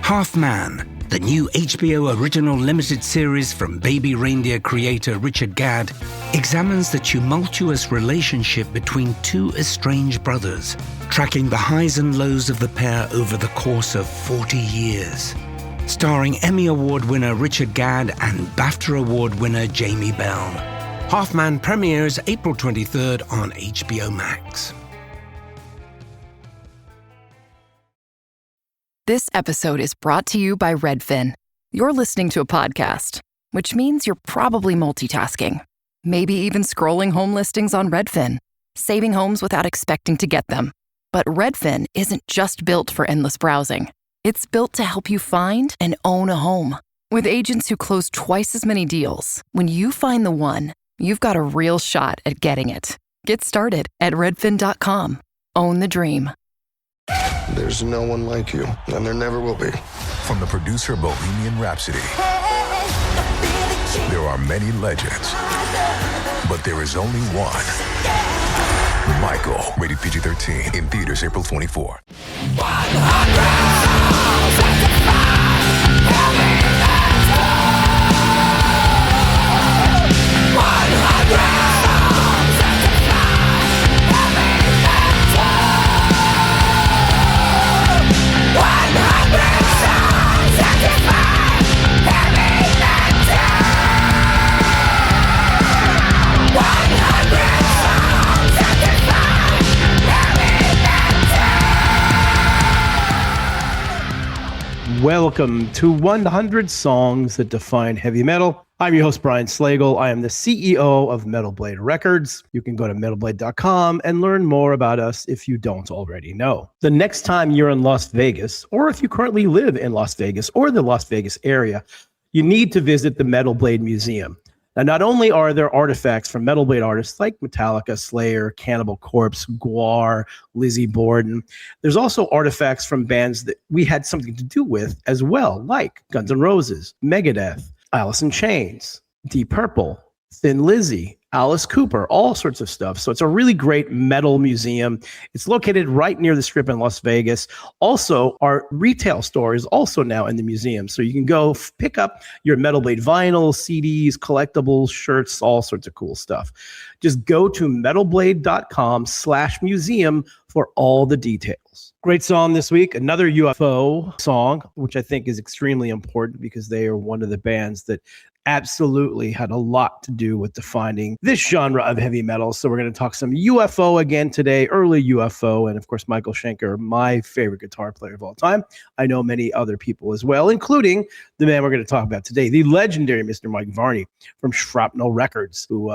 Half Man, the new HBO original limited series from Baby Reindeer creator Richard Gadd, examines the tumultuous relationship between two estranged brothers, tracking the highs and lows of the pair over the course of 40 years. Starring Emmy Award winner Richard Gadd and BAFTA Award winner Jamie Bell. Half Man premieres April 23rd on HBO Max. This episode is brought to you by Redfin. You're listening to a podcast, which means you're probably multitasking. Maybe even scrolling home listings on Redfin, saving homes without expecting to get them. But Redfin isn't just built for endless browsing. It's built to help you find and own a home. With agents who close twice as many deals, when you find the one, you've got a real shot at getting it. Get started at redfin.com. Own the dream. There's no one like you, and there never will be. From the producer of Bohemian Rhapsody, there are many legends, but there is only one. Michael, rated PG-13, in theaters April 24. Welcome to 100 Songs That Define Heavy Metal. I'm your host, Brian Slagel. I am the CEO of Metal Blade Records. You can go to metalblade.com and learn more about us if you don't already know. The next time you're in Las Vegas, or if you currently live in Las Vegas or the Las Vegas area, you need to visit the Metal Blade Museum. Now, not only are there artifacts from Metal Blade artists like Metallica, Slayer, Cannibal Corpse, Gwar, Lizzie Borden, there's also artifacts from bands that we had something to do with as well, like Guns N' Roses, Megadeth, Alice in Chains, Deep Purple, Thin Lizzy, Alice Cooper, all sorts of stuff. So it's a really great metal museum. It's located right near the Strip in Las Vegas. Also, our retail store is also now in the museum. So you can go pick up your Metal Blade vinyl, CDs, collectibles, shirts, all sorts of cool stuff. Just go to metalblade.com/museum for all the details. Great song this week. Another UFO song, which I think is extremely important because they are one of the bands that absolutely had a lot to do with defining this genre of heavy metal. So we're going to talk some UFO again today, early UFO, and of course, Michael Schenker, my favorite guitar player of all time. I know many other people as well, including the man we're going to talk about today, the legendary Mr. Mike Varney from Shrapnel Records, who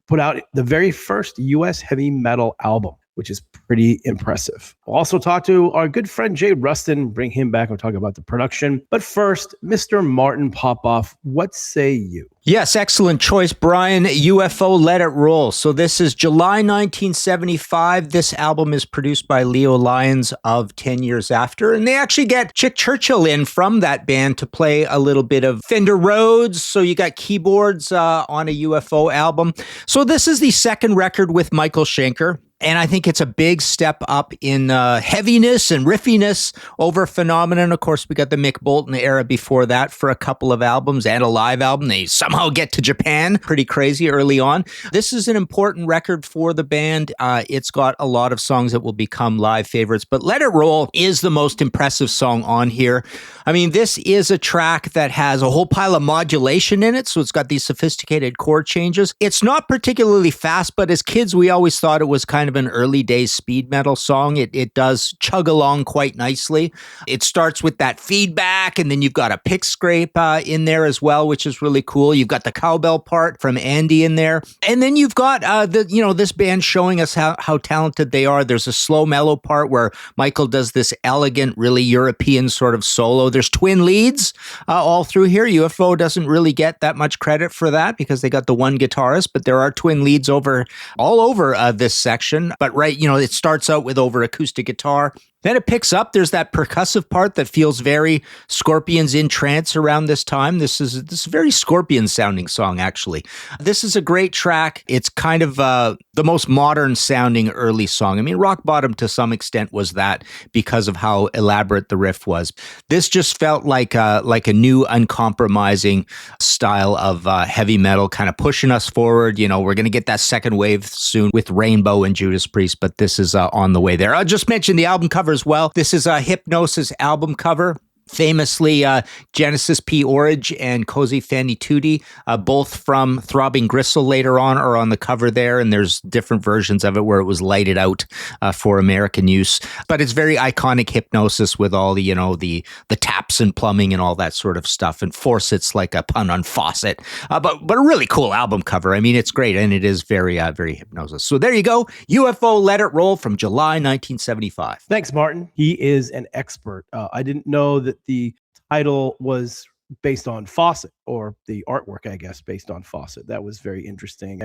put out the very first U.S. heavy metal album, which is pretty impressive. We'll also talk to our good friend Jay Ruston, bring him back and talk about the production. But first, Mr. Martin Popoff, what say you? Yes, excellent choice, Brian. UFO, Let It Roll. So this is July 1975. This album is produced by Leo Lyons of 10 Years After. And they actually get Chick Churchill in from that band to play a little bit of Fender Rhodes. So you got keyboards on a UFO album. So this is the second record with Michael Schenker. And I think it's a big step up in heaviness and riffiness over Phenomenon. Of course, we got the Mick Bolton era before that for a couple of albums and a live album. They somehow get to Japan. Pretty crazy early on. This is an important record for the band. It's got a lot of songs that will become live favorites, but Let It Roll is the most impressive song on here. I mean, this is a track that has a whole pile of modulation in it, so it's got these sophisticated chord changes. It's not particularly fast, but as kids, we always thought it was kind of an early days speed metal song. It does chug along quite nicely. It starts with that feedback, and then you've got a pick scrape in there as well, which is really cool. You've got the cowbell part from Andy in there, and then you've got this band showing us how talented they are. There's a slow mellow part where Michael does this elegant, really European sort of solo. There's twin leads all through here. UFO doesn't really get that much credit for that because they got the one guitarist, but there are twin leads all over this section. But it starts out with over acoustic guitar. Then it picks up. There's that percussive part that feels very Scorpions in trance around this time. This is a very Scorpion sounding song, actually. This is a great track. It's kind of the most modern sounding early song. I mean, Rock Bottom to some extent was that because of how elaborate the riff was. This just felt like a new uncompromising style of heavy metal, kind of pushing us forward. You know, we're going to get that second wave soon with Rainbow and Judas Priest, but this is on the way there. I'll just mention the album cover as well. This is a Hypnosis album cover. Famously, Genesis P. Orridge and Cozy Fanny Tootie, both from Throbbing Gristle later on, are on the cover there, and there's different versions of it where it was lighted out for American use. But it's very iconic Hypnosis with all the, the taps and plumbing and all that sort of stuff, and Faucet's like a pun on faucet. But a really cool album cover. I mean, it's great, and it is very, very Hypnosis. So there you go. UFO Let It Roll from July 1975. Thanks, Martin. He is an expert. I didn't know that the title was based on Faucet, or the artwork, I guess, based on Faucet. That was very interesting.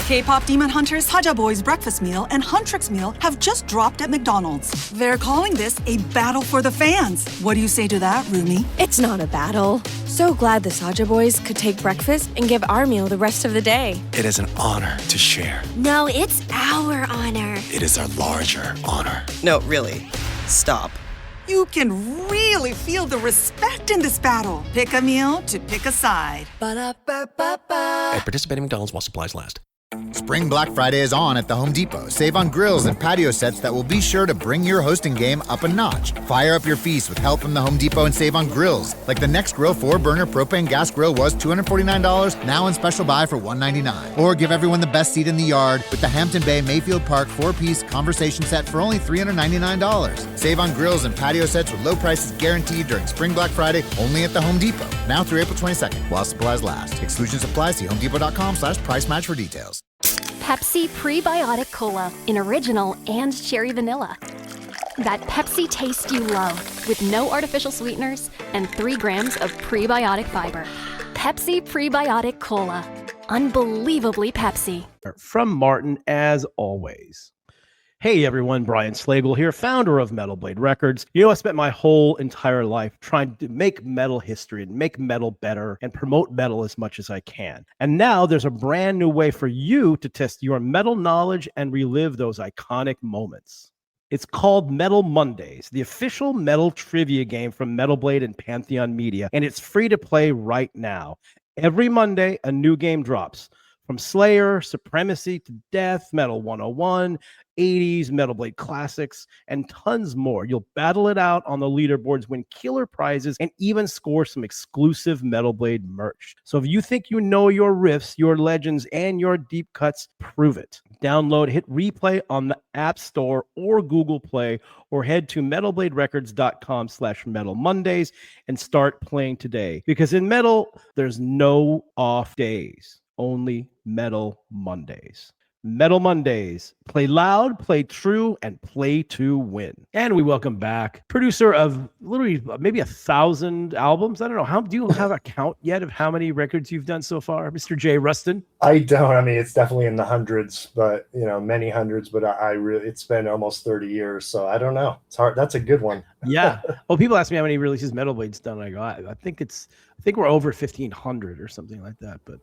K-pop Demon Hunters, Haja Boy's breakfast meal, and Huntrix meal have just dropped at McDonald's. They're calling this a battle for the fans. What do you say to that, Rumi? It's not a battle. So glad the Saja Boys could take breakfast and give our meal the rest of the day. It is an honor to share. No, it's our honor. It is our larger honor. No, really. Stop. You can really feel the respect in this battle. Pick a meal to pick a side. Ba-da-ba-ba-ba. At participating McDonald's while supplies last. Spring Black Friday is on at the Home Depot. Save on grills and patio sets that will be sure to bring your hosting game up a notch. Fire up your feast with help from the Home Depot and save on grills. Like the Next Grill 4-burner propane gas grill was $249, now on special buy for $199. Or give everyone the best seat in the yard with the Hampton Bay Mayfield Park 4-piece conversation set for only $399. Save on grills and patio sets with low prices guaranteed during Spring Black Friday only at the Home Depot. Now through April 22nd, while supplies last. Exclusions apply. See homedepot.com/price match for details. Pepsi Prebiotic Cola in original and cherry vanilla. That Pepsi taste you love with no artificial sweeteners and 3 grams of prebiotic fiber. Pepsi Prebiotic Cola. Unbelievably Pepsi. From Martin, as always. Hey everyone, Brian Slagel here, founder of Metal Blade Records. You know, I spent my whole entire life trying to make metal history and make metal better and promote metal as much as I can. And now there's a brand new way for you to test your metal knowledge and relive those iconic moments. It's called Metal Mondays, the official metal trivia game from Metal Blade and Pantheon Media, and it's free to play right now. Every Monday, a new game drops. From Slayer, Supremacy to Death, Metal 101, 80s, Metal Blade Classics, and tons more. You'll battle it out on the leaderboards, win killer prizes, and even score some exclusive Metal Blade merch. So if you think you know your riffs, your legends, and your deep cuts, prove it. Download, hit replay on the App Store or Google Play, or head to metalbladerecords.com/Metal Mondays and start playing today. Because in metal, there's no off days. Only Metal Mondays. Metal Mondays. Play loud, play true, and play to win. And we welcome back producer of literally maybe 1,000 albums. I don't know. How do you have a count yet of how many records you've done so far, Mr. J. Ruston? I don't. I mean, it's definitely in the hundreds, but many hundreds. But I really, it's been almost 30 years, so I don't know. It's hard. That's a good one. Yeah. Well, people ask me how many releases Metal Blade's done. I go, I think we're over 1,500 or something like that. But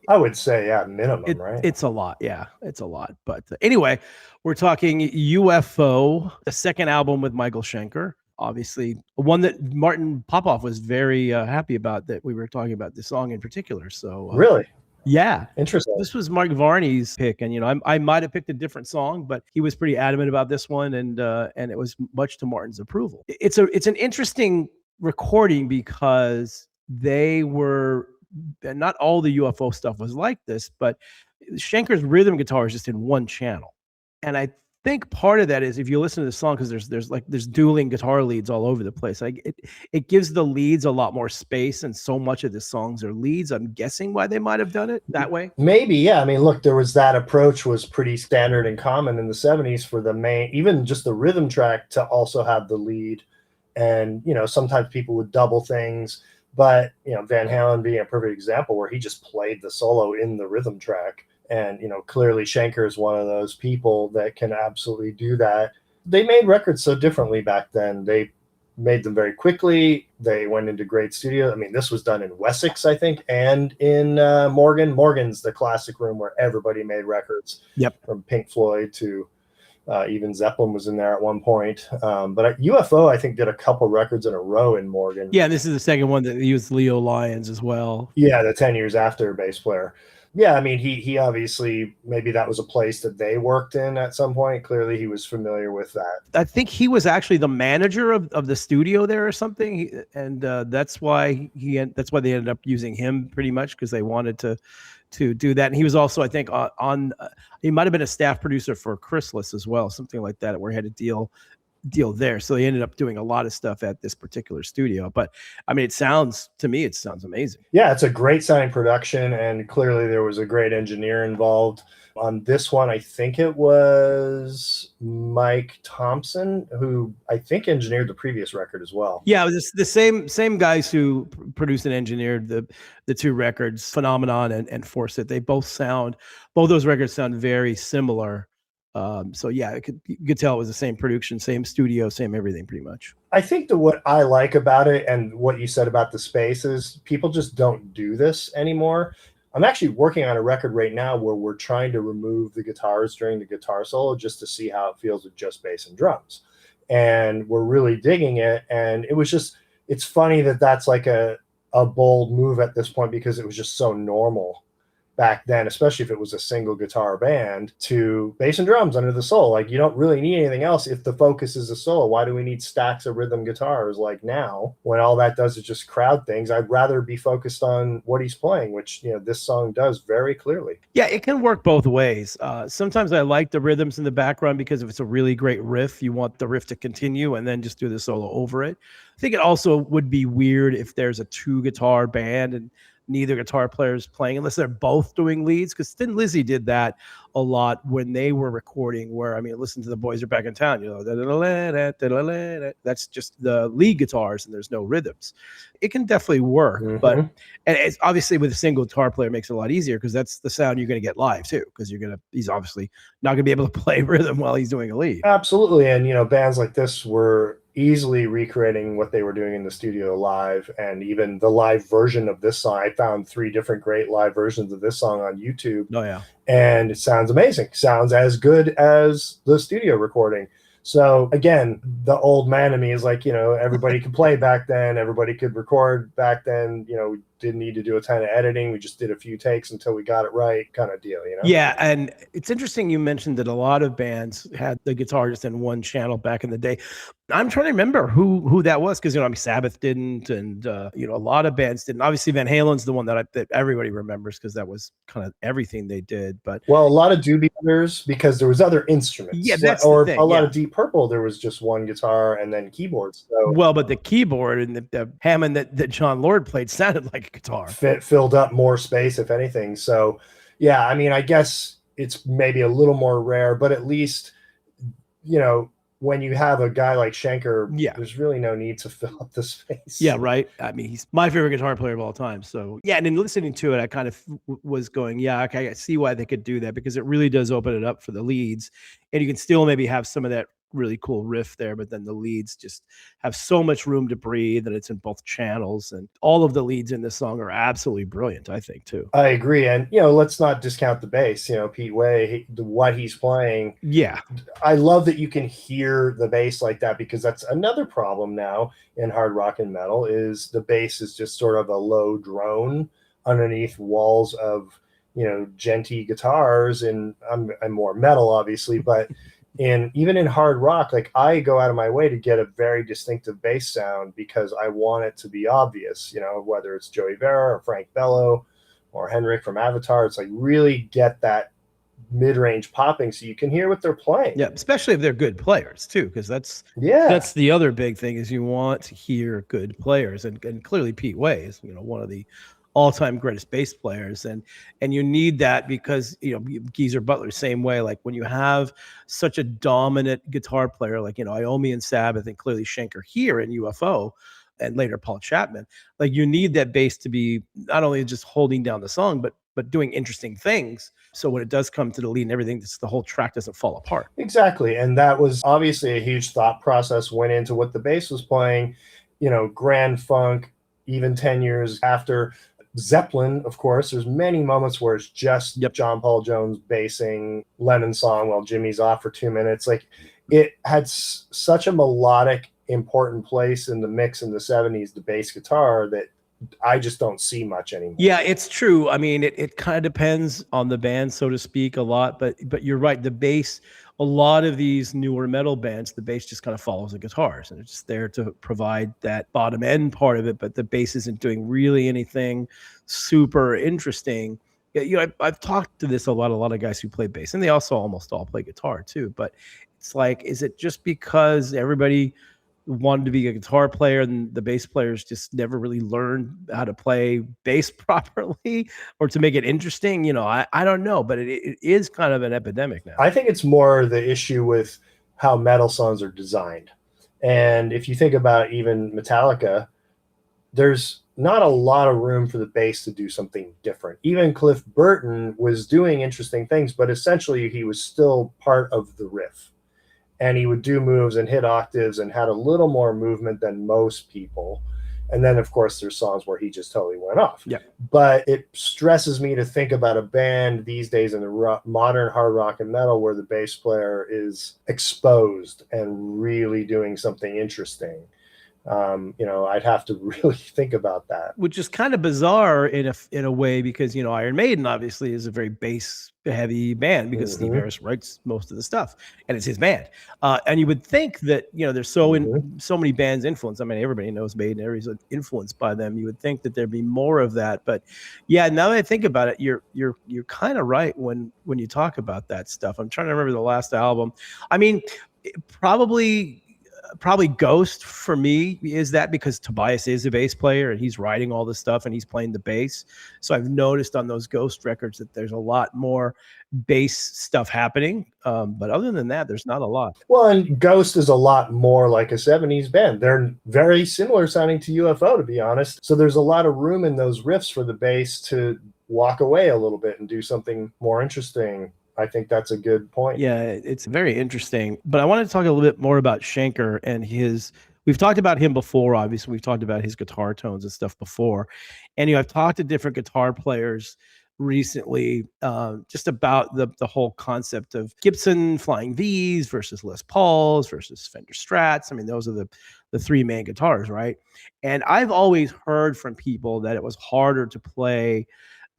I would say, yeah, minimum, right? It's a lot. Yeah, it's a lot. But anyway, we're talking UFO, the second album with Michael Schenker. Obviously, one that Martin Popoff was very happy about, that we were talking about this song in particular. So really? Yeah. Interesting. This was Mark Varney's pick. And, I might have picked a different song, but he was pretty adamant about this one. And it was much to Martin's approval. It's an interesting recording because they were, and not all the UFO stuff was like this, but Schenker's rhythm guitar is just in one channel. And I think part of that is, if you listen to the song, because there's dueling guitar leads all over the place. It gives the leads a lot more space, and so much of the songs are leads. I'm guessing why they might have done it that way. Maybe, yeah. I mean, look, that approach was pretty standard and common in the 70s for the main, even just the rhythm track to also have the lead. And, sometimes people would double things. But, Van Halen being a perfect example where he just played the solo in the rhythm track. And, clearly Schenker is one of those people that can absolutely do that. They made records so differently back then. They made them very quickly. They went into great studio. I mean, this was done in Wessex, I think, and in Morgan. Morgan's the classic room where everybody made records. Yep. From Pink Floyd to even Zeppelin was in there at one point. But UFO, I think, did a couple records in a row in Morgan. Yeah, this is the second one that used Leo Lyons as well. Yeah, the 10 years after bass player. Yeah, I mean, he obviously, maybe that was a place that they worked in at some point. Clearly, he was familiar with that. I think he was actually the manager of the studio there or something, and that's why they ended up using him pretty much, because they wanted to do that. And he was also, I think, he might have been a staff producer for Chrysalis as well, something like that, where he had a deal there. So they ended up doing a lot of stuff at this particular studio. But I mean, it sounds amazing. Yeah, it's a great sounding production, and clearly there was a great engineer involved on this one. I think it was Mike Thompson, who I think engineered the previous record as well. Yeah, it was the same guys who produced and engineered the two records, Phenomenon and Force It. Both those records sound very similar. So yeah, you could tell it was the same production, same studio, same everything pretty much. I think that what I like about it, and what you said about the space, is people just don't do this anymore. I'm actually working on a record right now where we're trying to remove the guitars during the guitar solo just to see how it feels with just bass and drums. And we're really digging it. And it's funny that that's like a bold move at this point, because it was just so normal back then, especially if it was a single guitar band, to bass and drums under the solo. Like, you don't really need anything else if the focus is a solo. Why do we need stacks of rhythm guitars like now, when all that does is just crowd things? I'd rather be focused on what he's playing, which, this song does very clearly. Yeah, it can work both ways. Sometimes I like the rhythms in the background, because if it's a really great riff, you want the riff to continue and then just do the solo over it. I think it also would be weird if there's a 2-guitar band and neither guitar player is playing, unless they're both doing leads, because Thin Lizzy did that a lot when they were recording, where, I mean, listen to The Boys Are Back in Town, that's just the lead guitars and there's no rhythms. It can definitely work, but and it's obviously with a single guitar player, it makes it a lot easier, because that's the sound you're going to get live too, because he's obviously not going to be able to play rhythm while he's doing a lead. Absolutely. And bands like this were easily recreating what they were doing in the studio live, and even the live version of this song. I found 3 different great live versions of this song on YouTube. Oh yeah. And it sounds amazing. Sounds as good as the studio recording. So again, the old man in me is like, everybody could play back then, everybody could record back then, we didn't need to do a ton of editing. We just did a few takes until we got it right, kind of deal, Yeah, and it's interesting you mentioned that a lot of bands had the guitar just in one channel back in the day. I'm trying to remember who that was, because Sabbath didn't, and a lot of bands didn't. Obviously, Van Halen's the one that everybody remembers, because that was kind of everything they did. But a lot of Doobie Brothers, because there was other instruments. Yeah, that's or the thing, a lot of Deep Purple, there was just one guitar and then keyboards. So but the keyboard and the Hammond that John Lord played sounded like a guitar. Filled up more space, if anything. So yeah, I mean, I guess it's maybe a little more rare, but at least when you have a guy like Schenker, there's really no need to fill up the space. Yeah, right. I mean, he's my favorite guitar player of all time. So yeah, and in listening to it, I kind of was going, yeah, okay, I see why they could do that, because it really does open it up for the leads, and you can still maybe have some of that really cool riff there, but then the leads just have so much room to breathe, and it's in both channels, and all of the leads in this song are absolutely brilliant, I think, too. I agree. And let's not discount the bass. Pete Way, what he's playing, I love that you can hear the bass like that, because that's another problem now in hard rock and metal, is the bass is just sort of a low drone underneath walls of genty guitars, and I'm more metal, obviously, but and even in hard rock, like, I go out of my way to get a very distinctive bass sound, because I want it to be obvious, whether it's Joey Vera or Frank Bello or Henrik from Avatar. It's like, really get that mid-range popping so you can hear what they're playing. Yeah, especially if they're good players too, because that's the other big thing, is you want to hear good players, and clearly Pete Way is one of the all-time greatest bass players, and you need that, because Geezer Butler, same way. Like, when you have such a dominant guitar player like Iommi and Sabbath, and clearly Schenker here in UFO, and later Paul Chapman, like, you need that bass to be not only just holding down the song, but but doing interesting things. So when it does come to the lead and everything, the whole track doesn't fall apart. Exactly. And that was obviously a huge thought process went into what the bass was playing, Grand Funk, even 10 years after. Zeppelin, of course, there's many moments where it's just John Paul Jones bassing Lennon's song while Jimmy's off for 2 minutes. Like, it had such a melodic, important place in the mix in the 70s, the bass guitar, that I just don't see much anymore. Yeah, it's true. I mean, it kind of depends on the band, so to speak, a lot. But you're right. The bass, a lot of these newer metal bands, the bass just kind of follows the guitars, and it's just there to provide that bottom end part of it. But the bass isn't doing really anything super interesting. I've talked to this a lot of guys who play bass, and they also almost all play guitar too. But it's like, is it just because everybody wanted to be a guitar player and the bass players just never really learned how to play bass properly or to make it interesting? I don't know, but it is kind of an epidemic now. I think it's more the issue with how metal songs are designed. And if you think about even Metallica, there's not a lot of room for the bass to do something different. Even Cliff Burton was doing interesting things, but essentially he was still part of the riff. And he would do moves and hit octaves and had a little more movement than most people. And then, of course, there's songs where he just totally went off. Yeah. But it stresses me to think about a band these days in the modern hard rock and metal where the bass player is exposed and really doing something interesting. I'd have to really think about that. Which is kind of bizarre in a way, because Iron Maiden obviously is a very bass heavy band because Steve Harris writes most of the stuff and it's his band. And you would think that there's so many bands influenced. I mean, everybody knows Maiden, everybody's influenced by them. You would think that there'd be more of that, but yeah, now that I think about it, you're kind of right when you talk about that stuff. I'm trying to remember the last album. I mean, probably Ghost for me is that, because Tobias is a bass player and he's writing all this stuff and he's playing the bass. So I've noticed on those Ghost records that there's a lot more bass stuff happening. But other than that, there's not a lot. Well, and Ghost is a lot more like a 70s band. They're very similar sounding to UFO, to be honest. So there's a lot of room in those riffs for the bass to walk away a little bit and do something more interesting. I think that's a good point. Yeah, it's very interesting. But I want to talk a little bit more about Schenker and we've talked about him before, obviously. We've talked about his guitar tones and stuff before. And I've talked to different guitar players recently just about the whole concept of Gibson Flying Vs versus Les Pauls versus Fender Strats. I mean, those are the three main guitars, right? And I've always heard from people that it was harder to play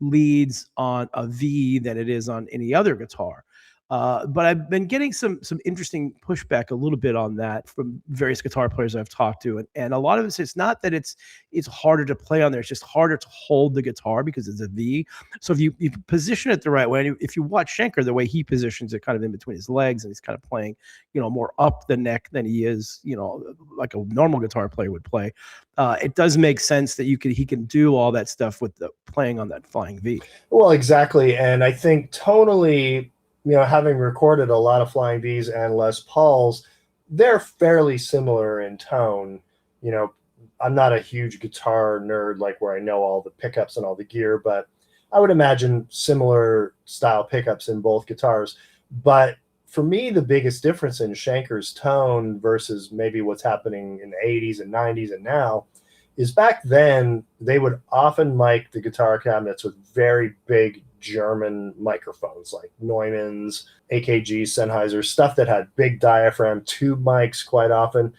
leads on a V than it is on any other guitar. But I've been getting some interesting pushback a little bit on that from various guitar players I've talked to. And a lot of it's not that it's harder to play on there. It's just harder to hold the guitar because it's a V. So if you position it the right way, and if you watch Schenker, the way he positions it kind of in between his legs, and he's kind of playing, more up the neck than he is, like a normal guitar player would play. It does make sense that he can do all that stuff with the playing on that Flying V. Well, exactly. And I think tonally, having recorded a lot of Flying Vs and Les Pauls, they're fairly similar in tone. I'm not a huge guitar nerd, like where I know all the pickups and all the gear, but I would imagine similar style pickups in both guitars. But for me, the biggest difference in Schenker's tone versus maybe what's happening in the 80s and 90s and now is back then they would often mic the guitar cabinets with very big German microphones like Neumann's, AKG, Sennheiser, stuff that had big diaphragm, tube mics quite often.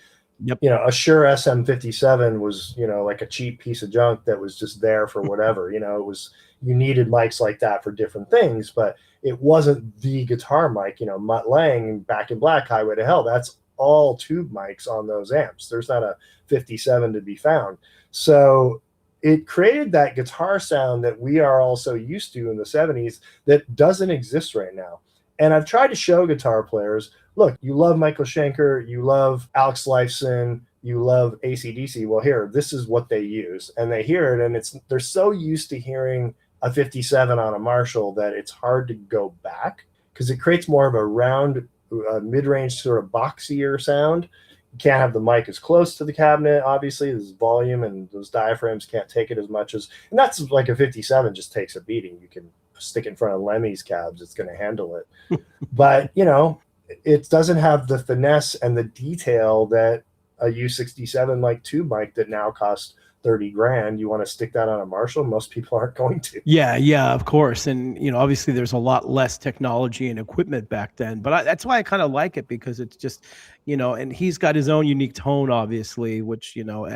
Yep. A Shure SM57 was, like a cheap piece of junk that was just there for whatever. You needed mics like that for different things, but it wasn't the guitar mic. Mutt Lange, Back in Black, Highway to Hell, that's all tube mics on those amps. There's not a 57 to be found. So it created that guitar sound that we are all so used to in the 70s that doesn't exist right now. And I've tried to show guitar players, look, you love Michael Schenker, you love Alex Lifeson, you love AC/DC. Well, here, this is what they use. And they hear it, and they're so used to hearing a 57 on a Marshall that it's hard to go back because it creates more of a round, mid-range sort of boxier sound. You can't have the mic as close to the cabinet, obviously. There's volume, and those diaphragms can't take it as much as, and that's like a 57 just takes a beating. You can stick it in front of Lemmy's cabs, it's going to handle it. But, you know, it doesn't have the finesse and the detail that a U67 like tube mic that now costs 30 grand. You want to stick that on a Marshall? Most people aren't going to. Yeah, of course. And, you know, obviously there's a lot less technology and equipment back then, but that's why I kind of like it, because it's just, you know, and he's got his own unique tone, obviously, which, you know,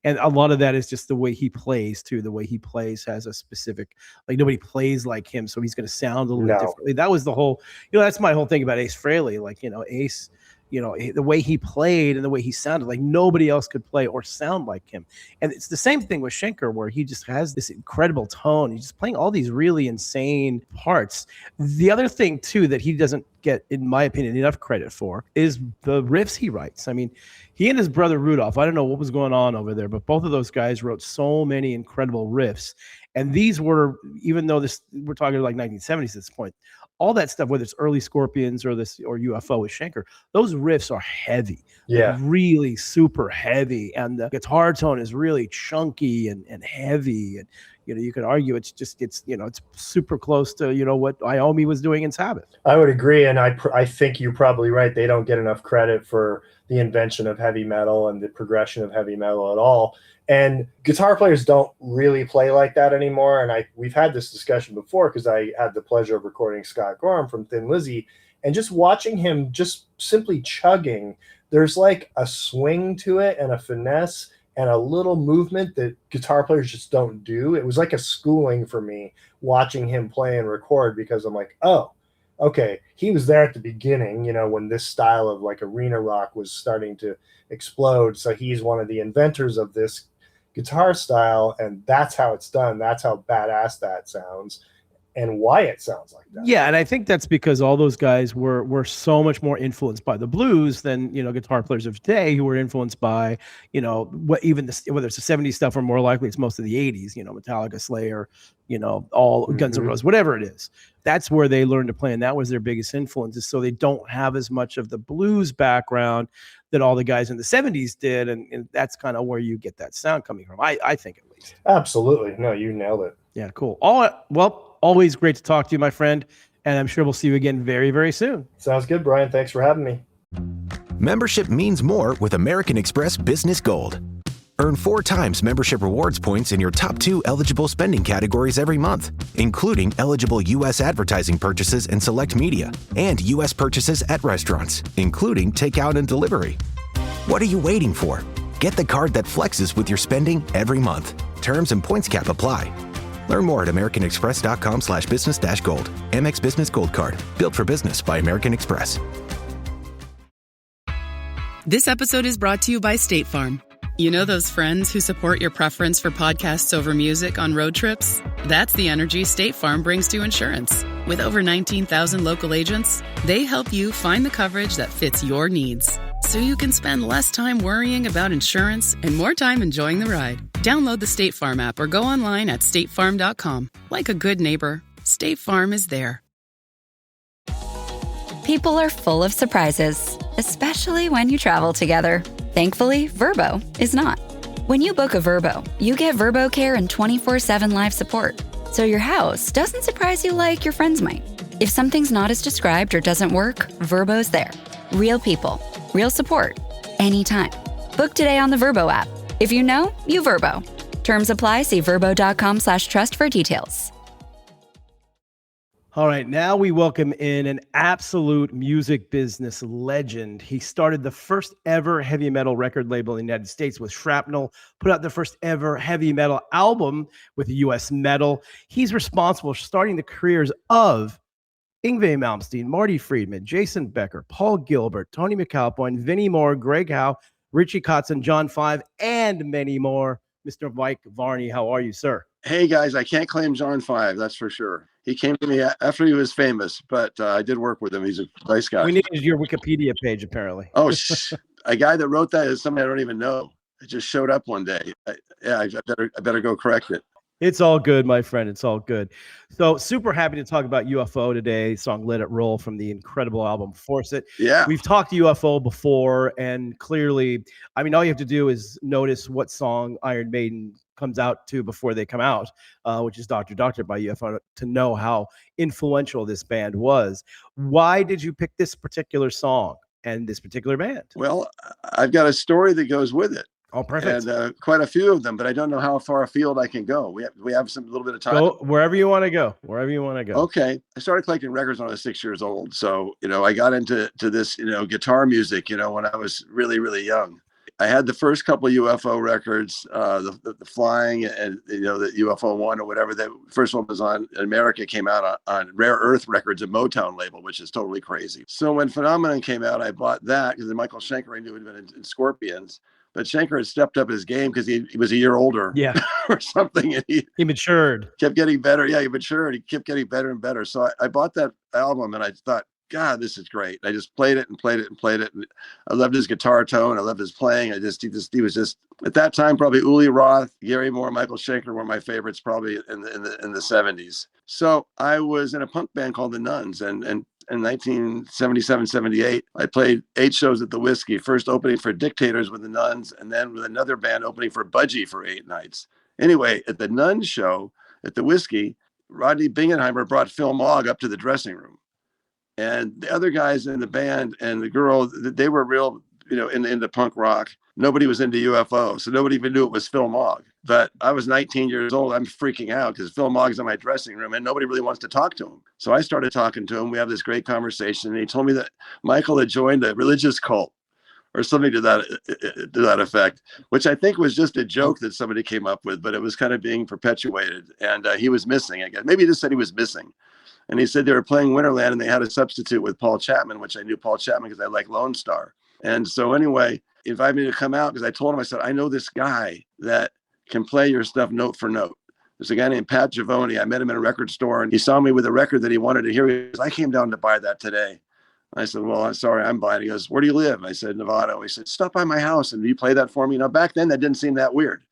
and a lot of that is just the way he plays too. The way he plays has a specific, like, nobody plays like him. So he's going to sound a little bit differently. That was the whole, you know, that's my whole thing about Ace Frehley. Like, you know, Ace, you know, the way he played and the way he sounded, like nobody else could play or sound like him. And it's the same thing with Schenker, where he just has this incredible tone. He's just playing all these really insane parts. The other thing too that he doesn't get, in my opinion, enough credit for is the riffs he writes. I mean, he and his brother Rudolph, I don't know what was going on over there, but both of those guys wrote so many incredible riffs. And these were, even though we're talking like 1970s at this point, all that stuff, whether it's early Scorpions or UFO with Schenker, those riffs are heavy, like really super heavy, and the guitar tone is really chunky and heavy, and you know, you could argue it's you know, it's super close to, you know, what Iommi was doing in Sabbath. I would agree, and I think you're probably right. They don't get enough credit for the invention of heavy metal and the progression of heavy metal at all. And guitar players don't really play like that anymore. And we've had this discussion before, because I had the pleasure of recording Scott Gorham from Thin Lizzy, and just watching him just simply chugging, there's like a swing to it and a finesse and a little movement that guitar players just don't do. It was like a schooling for me watching him play and record, because I'm like, oh, okay, he was there at the beginning, you know, when this style of like arena rock was starting to explode. So he's one of the inventors of this guitar style, and that's how it's done. That's how badass that sounds, and why it sounds like that. Yeah, and I think that's because all those guys were so much more influenced by the blues than, you know, guitar players of today, who were influenced by, you know, whether it's the 70s stuff, or more likely it's most of the 80s, you know, Metallica, Slayer, you know, all Guns N' Roses, whatever it is. That's where they learned to play, and that was their biggest influences. So they don't have as much of the blues background that all the guys in the 70s did, and that's kind of where you get that sound coming from, I think, at least. Absolutely. No, you nailed it. Yeah, cool. Well, always great to talk to you, my friend, and I'm sure we'll see you again very, very soon. Sounds good, Brian. Thanks for having me. Membership means more with American Express Business Gold. Earn 4 times membership rewards points in your top 2 eligible spending categories every month, including eligible U.S. advertising purchases and select media, and U.S. purchases at restaurants, including takeout and delivery. What are you waiting for? Get the card that flexes with your spending every month. Terms and points cap apply. Learn more at americanexpress.com/business-gold. Amex Business Gold Card. Built for business by American Express. This episode is brought to you by State Farm. You know those friends who support your preference for podcasts over music on road trips? That's the energy State Farm brings to insurance. With over 19,000 local agents, they help you find the coverage that fits your needs, so you can spend less time worrying about insurance and more time enjoying the ride. Download the State Farm app or go online at statefarm.com. Like a good neighbor, State Farm is there. People are full of surprises, especially when you travel together. Thankfully, Vrbo is not. When you book a Vrbo, you get Vrbo Care and 24/7 live support, so your house doesn't surprise you like your friends might. If something's not as described or doesn't work, Vrbo's there. Real people, real support, anytime. Book today on the Vrbo app. If you know, you Vrbo. Terms apply. See vrbo.com/trust for details. All right, now we welcome in an absolute music business legend. He started the first ever heavy metal record label in the United States with Shrapnel, put out the first ever heavy metal album with US Metal. He's responsible for starting the careers of Yngwie Malmsteen, Marty Friedman, Jason Becker, Paul Gilbert, Tony McAlpine, Vinnie Moore, Greg Howe, Richie Kotzen, John Five, and many more. Mr. Mike Varney, how are you, sir? Hey, guys, I can't claim John Five, that's for sure. He came to me after he was famous, but I did work with him. He's a nice guy. We needed your Wikipedia page, apparently. Oh, a guy that wrote that is somebody I don't even know. It just showed up one day. I better go correct it. It's all good, my friend. It's all good. So super happy to talk about UFO today. Song Let It Roll from the incredible album Force It. Yeah. We've talked UFO before, and clearly, I mean, all you have to do is notice what song Iron Maiden comes out to before they come out, which is Dr. Doctor by UFO, to know how influential this band was. Why did you pick this particular song and this particular band? Well, I've got a story that goes with it. Oh, perfect. And quite a few of them, but I don't know how far afield I can go. We have some little bit of time. Go wherever you want to go. Wherever you want to go. Okay. I started collecting records when I was 6 years old. So, I got into this, guitar music, when I was really, really young. I had the first couple of UFO records, the Flying and, the UFO 1 or whatever. The first one was on in America, came out on Rare Earth Records, a Motown label, which is totally crazy. So when Phenomenon came out, I bought that because Michael Schenker I knew had been in Scorpions. But Schenker had stepped up his game because he was a year older, or something, and he matured. Kept getting better. Yeah, he matured. He kept getting better and better. So I bought that album, and I thought, God, this is great. I just played it and played it and played it. And I loved his guitar tone. I loved his playing. He was just at that time probably Uli Roth, Gary Moore, Michael Schenker were my favorites probably in the 70s. So I was in a punk band called the Nuns, and in 1977, 78, I played 8 shows at the Whiskey, first opening for Dictators with the Nuns, and then with another band opening for Budgie for 8 nights. Anyway, at the Nuns show at the Whiskey, Rodney Bingenheimer brought Phil Mogg up to the dressing room. And the other guys in the band and the girl, they were real, into punk rock. Nobody was into UFO, so nobody even knew it was Phil Mogg. But I was 19 years old. I'm freaking out because Phil Mogg's in my dressing room and nobody really wants to talk to him. So I started talking to him. We have this great conversation. And he told me that Michael had joined a religious cult or something to that effect, which I think was just a joke that somebody came up with, but it was kind of being perpetuated. And he was missing, I guess. Maybe he just said he was missing. And he said they were playing Winterland and they had a substitute with Paul Chapman, which I knew Paul Chapman because I like Lone Star. And so anyway, he invited me to come out because I told him, I said, I know this guy that can play your stuff note for note. There's a guy named Pat Giavone. I met him in a record store and he saw me with a record that he wanted to hear. He goes, I came down to buy that today. I said, well, I'm sorry, I'm buying it. He goes, where do you live? I said, Nevada. He said, stop by my house and you play that for me. Back then that didn't seem that weird.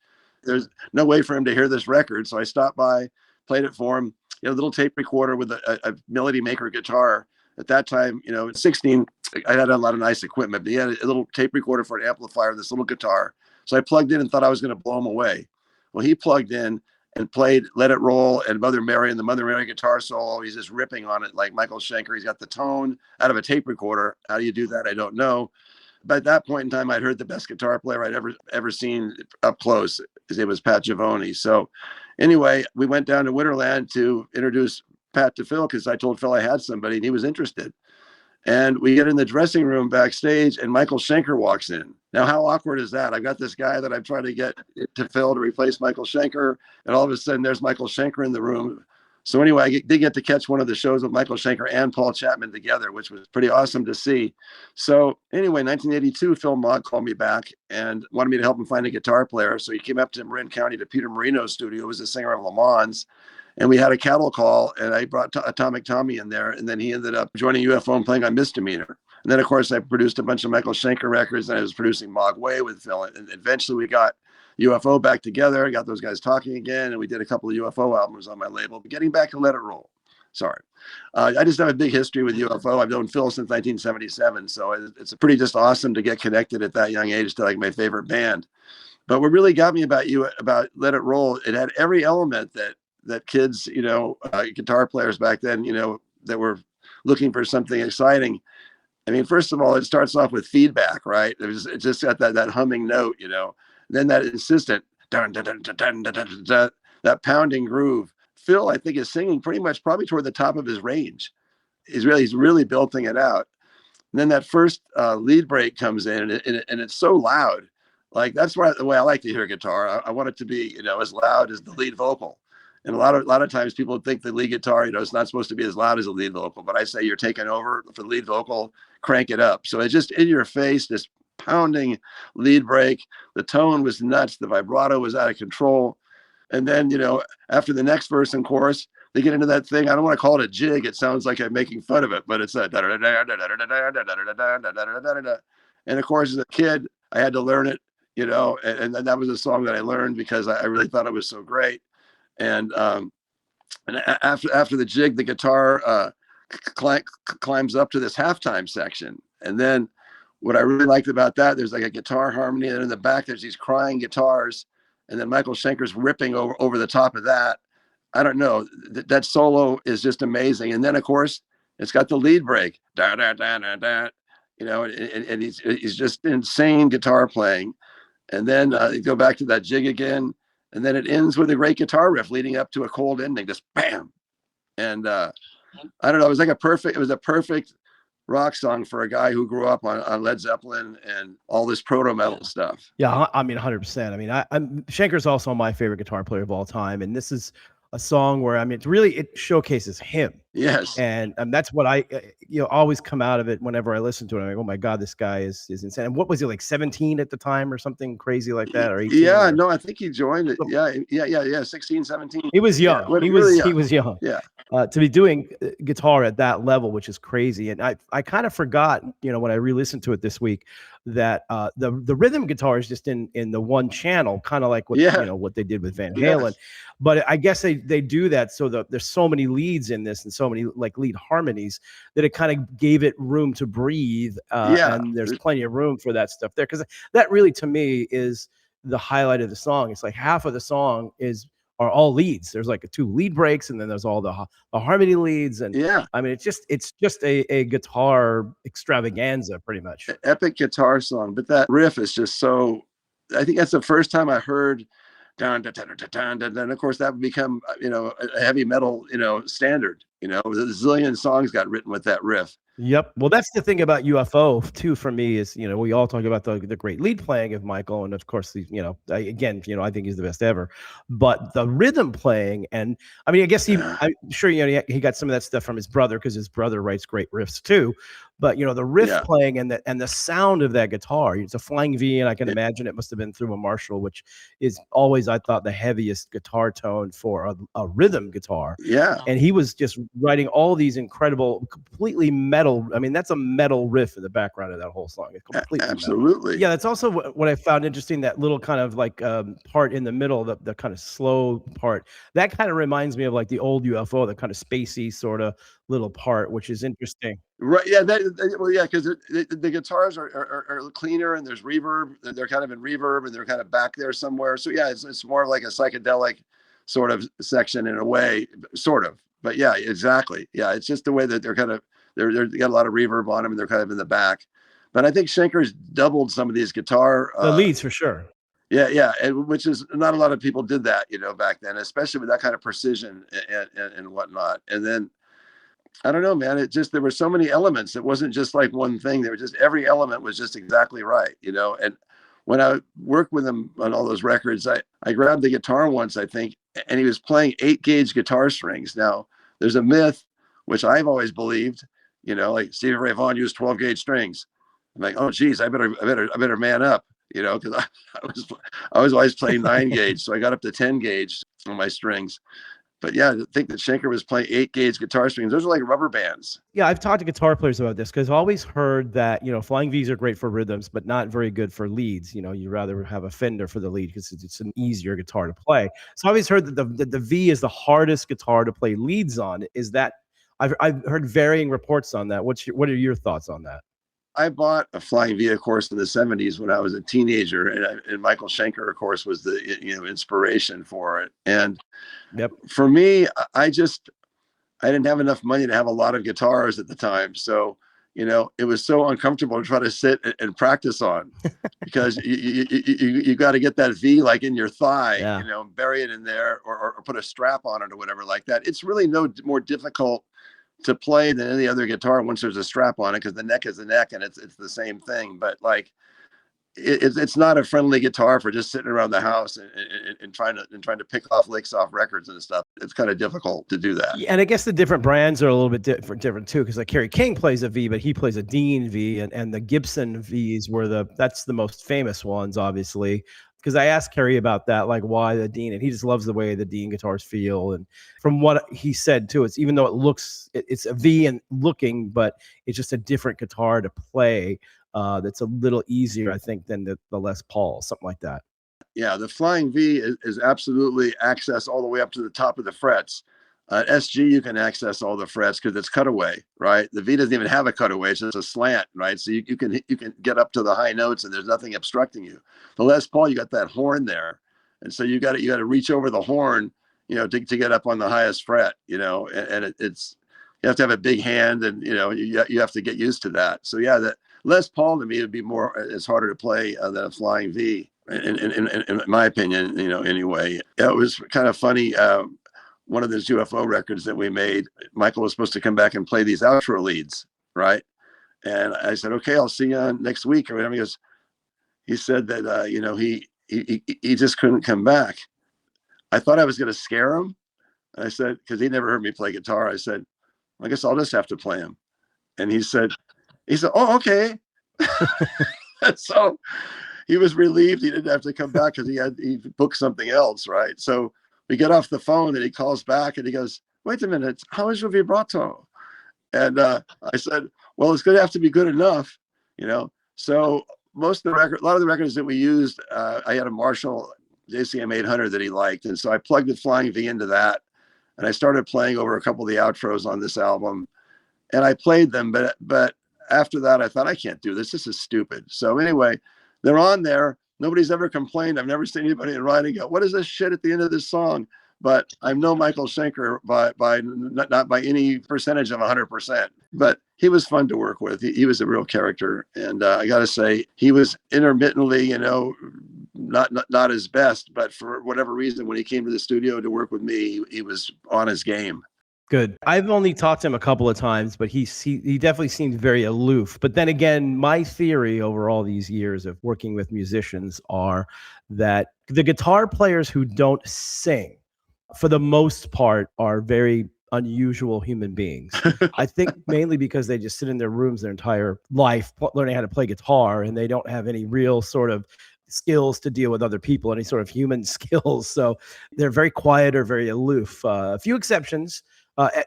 There's no way for him to hear this record. So I stopped by, played it for him. A little tape recorder with a Melody Maker guitar. At that time, at 16, I had a lot of nice equipment, but he had a little tape recorder for an amplifier, this little guitar. So I plugged in and thought I was going to blow him away. Well, he plugged in and played Let It Roll and Mother Mary, and the Mother Mary guitar solo. He's just ripping on it like Michael Schenker. He's got the tone out of a tape recorder. How do you do that? I don't know. But at that point in time, I'd heard the best guitar player I'd ever seen up close. His name was Pat Giavone. So anyway, we went down to Winterland to introduce Pat to Phil because I told Phil I had somebody and he was interested. And we get in the dressing room backstage and Michael Schenker walks in. Now, how awkward is that? I've got this guy that I'm trying to get to Phil to replace Michael Schenker. And all of a sudden there's Michael Schenker in the room. So anyway, I did get to catch one of the shows with Michael Schenker and Paul Chapman together, which was pretty awesome to see. So anyway, 1982, Phil Mogg called me back and wanted me to help him find a guitar player. So he came up to Marin County to Peter Marino's studio, who was the singer of Le Mans. And we had a cattle call and I brought Atomic Tommy in there. And then he ended up joining UFO and playing on Misdemeanor. And then, of course, I produced a bunch of Michael Schenker records and I was producing Mogg Way with Phil. And eventually we got UFO back together. I got those guys talking again, and we did a couple of UFO albums on my label. But getting back to Let It Roll. Sorry. I just have a big history with UFO. I've known Phil since 1977. So it's pretty just awesome to get connected at that young age to like my favorite band. But what really got me about Let It Roll, it had every element that kids, guitar players back then, that were looking for something exciting. I mean, first of all, it starts off with feedback, right? It just got that humming note, Then that insistent, dun, dun, dun, dun, dun, dun, dun, that pounding groove. Phil, I think, is singing pretty much probably toward the top of his range. He's really building it out. And then that first lead break comes in, and it's so loud. Like that's the way I like to hear guitar. I want it to be, as loud as the lead vocal. And a lot of times people think the lead guitar, it's not supposed to be as loud as a lead vocal. But I say you're taking over for the lead vocal, crank it up. So it's just in your face, this pounding lead break. The tone was nuts. The vibrato was out of control. And then, after the next verse and chorus, they get into that thing. I don't want to call it a jig. It sounds like I'm making fun of it, but it's a and of course, as a kid, I had to learn it, and that was a song that I learned because I really thought it was so great. And after the jig, the guitar climbs up to this halftime section. And then what I really liked about that, there's like a guitar harmony, and in the back, there's these crying guitars. and then Michael Schenker's ripping over the top of that. I don't know. That solo is just amazing. And then of course it's got the lead break, da da da da da, you know, and he's just insane guitar playing. And then you go back to that jig again, and then it ends with a great guitar riff leading up to a cold ending, just bam. And I don't know, it was a perfect rock song for a guy who grew up on Led Zeppelin and all this proto metal stuff. Yeah, I mean, 100%. I mean, I'm Schenker's also my favorite guitar player of all time, and this is a song where, I mean, it showcases him. Yes. And that's what I, always come out of it whenever I listen to it. I'm like, oh my God, this guy is insane. And what was he, like 17 at the time or something crazy like that? Or 18? Yeah, no, I think he joined it. Yeah. 16, 17. He was young. Yeah, he was young. Yeah. To be doing guitar at that level, which is crazy. And I kind of forgot, when I re-listened to it this week, that the rhythm guitar is just in the one channel, kind of like what what they did with Van Halen. Yes. But I guess they do that so that there's so many leads in this and so many like lead harmonies that it kind of gave it room to breathe. And there's plenty of room for that stuff there, because that really to me is the highlight of the song. It's like half of the song are all leads. There's like 2 lead breaks, and then there's all the harmony leads. And I mean, it's just a guitar extravaganza, pretty much. Epic guitar song, but that riff is just so. I think that's the first time I heard. Dun, dun, dun, dun, dun, dun, dun. Of course, that would become a heavy metal standard. A zillion songs got written with that riff. Yep. Well, that's the thing about UFO too. For me, is we all talk about the great lead playing of Michael, and of course, I think he's the best ever. But the rhythm playing, and I mean, I guess I'm sure he got some of that stuff from his brother, because his brother writes great riffs too. But the riff playing and the sound of that guitar, it's a Flying V, and I can imagine it must have been through a Marshall, which is always, I thought, the heaviest guitar tone for a rhythm guitar. Yeah. And he was just writing all these incredible, completely metal. I mean, that's a metal riff in the background of that whole song. It's completely absolutely metal. Yeah, that's also what I found interesting. That little kind of like part in the middle, the kind of slow part, that kind of reminds me of like the old UFO, the kind of spacey sort of little part, which is interesting. Right. Yeah. Because the guitars are cleaner, and there's reverb. They're kind of in reverb, and they're kind of back there somewhere. So yeah, it's more like a psychedelic sort of section in a way, sort of. But yeah, exactly. Yeah, it's just the way that they're kind of they got a lot of reverb on them, and they're kind of in the back. But I think Schenker's doubled some of these guitar the leads for sure. Yeah, and which is not a lot of people did that, back then, especially with that kind of precision and whatnot. And then I don't know, man. There were so many elements. It wasn't just like one thing. There was just every element was just exactly right, And when I worked with him on all those records, I grabbed the guitar once, I think, and he was playing 8-gauge guitar strings. Now, there's a myth, which I've always believed, like Stevie Ray Vaughan used 12-gauge strings. I'm like, oh, geez, I better man up, because I was always playing 9-gauge, so I got up to 10-gauge on my strings. But yeah, I think that Schenker was playing 8-gauge guitar strings. Those are like rubber bands. Yeah, I've talked to guitar players about this, because I've always heard that, Flying Vs are great for rhythms, but not very good for leads. You'd rather have a Fender for the lead because it's an easier guitar to play. So I've always heard that the V is the hardest guitar to play leads on. Is that, I've heard varying reports on that. What are your thoughts on that? I bought a Flying V, of course, in the 70s when I was a teenager, and Michael Schenker, of course, was the inspiration for it. And for me, I didn't have enough money to have a lot of guitars at the time, so it was so uncomfortable to try to sit and practice on, because you got to get that V like in your thigh, bury it in there, or put a strap on it or whatever like that. It's really no more difficult to play than any other guitar once there's a strap on it, because the neck is the neck, and it's the same thing. But like it's not a friendly guitar for just sitting around the house and trying to pick off licks off records and stuff. It's kind of difficult to do that. And I guess the different brands are a little bit different too, because like Kerry King plays a V, but he plays a Dean V, and the Gibson Vs that's the most famous ones, obviously. Because I asked Kerry about that, like why the Dean, and he just loves the way the Dean guitars feel. And from what he said too, it's even though it's a V and looking, but it's just a different guitar to play. That's a little easier, I think, than the Les Paul, something like that. Yeah, the Flying V is absolutely access all the way up to the top of the frets. SG, you can access all the frets because it's cutaway, right? The V doesn't even have a cutaway; it's just a slant, right? So you can get up to the high notes, and there's nothing obstructing you. The Les Paul, you got that horn there, And so you got to reach over the horn, to get up on the highest fret, and it's, you have to have a big hand, and, you have to get used to that. So yeah, that Les Paul to me would be it's harder to play than a Flying V, in my opinion, anyway. It was kind of funny. One of those UFO records that we made, Michael was supposed to come back and play these outro leads, right? And I said, okay, I'll see you next week or whatever. He said that, he just couldn't come back. I thought I was going to scare him. I said, because he never heard me play guitar. I said, I guess I'll just have to play him. And he said, oh, okay. So he was relieved he didn't have to come back because he booked something else, right? So we get off the phone and he calls back and he goes, wait a minute, how is your vibrato? And I said, well, it's going to have to be good enough, So a lot of the records that we used, I had a Marshall JCM 800 that he liked. And so I plugged the Flying V into that. And I started playing over a couple of the outros on this album. And I played them, but after that, I thought, I can't do this. This is stupid. So anyway, they're on there. Nobody's ever complained. I've never seen anybody in writing go, what is this shit at the end of this song? But I'm no Michael Schenker by not by any percentage of 100%. But he was fun to work with. He was a real character. And I got to say, he was intermittently, not his best. But for whatever reason, when he came to the studio to work with me, he was on his game. Good. I've only talked to him a couple of times, but he definitely seemed very aloof. But then again, my theory over all these years of working with musicians are that the guitar players who don't sing, for the most part, are very unusual human beings. I think mainly because they just sit in their rooms their entire life learning how to play guitar, and they don't have any real sort of skills to deal with other people, any sort of human skills. So they're very quiet or very aloof. A few exceptions.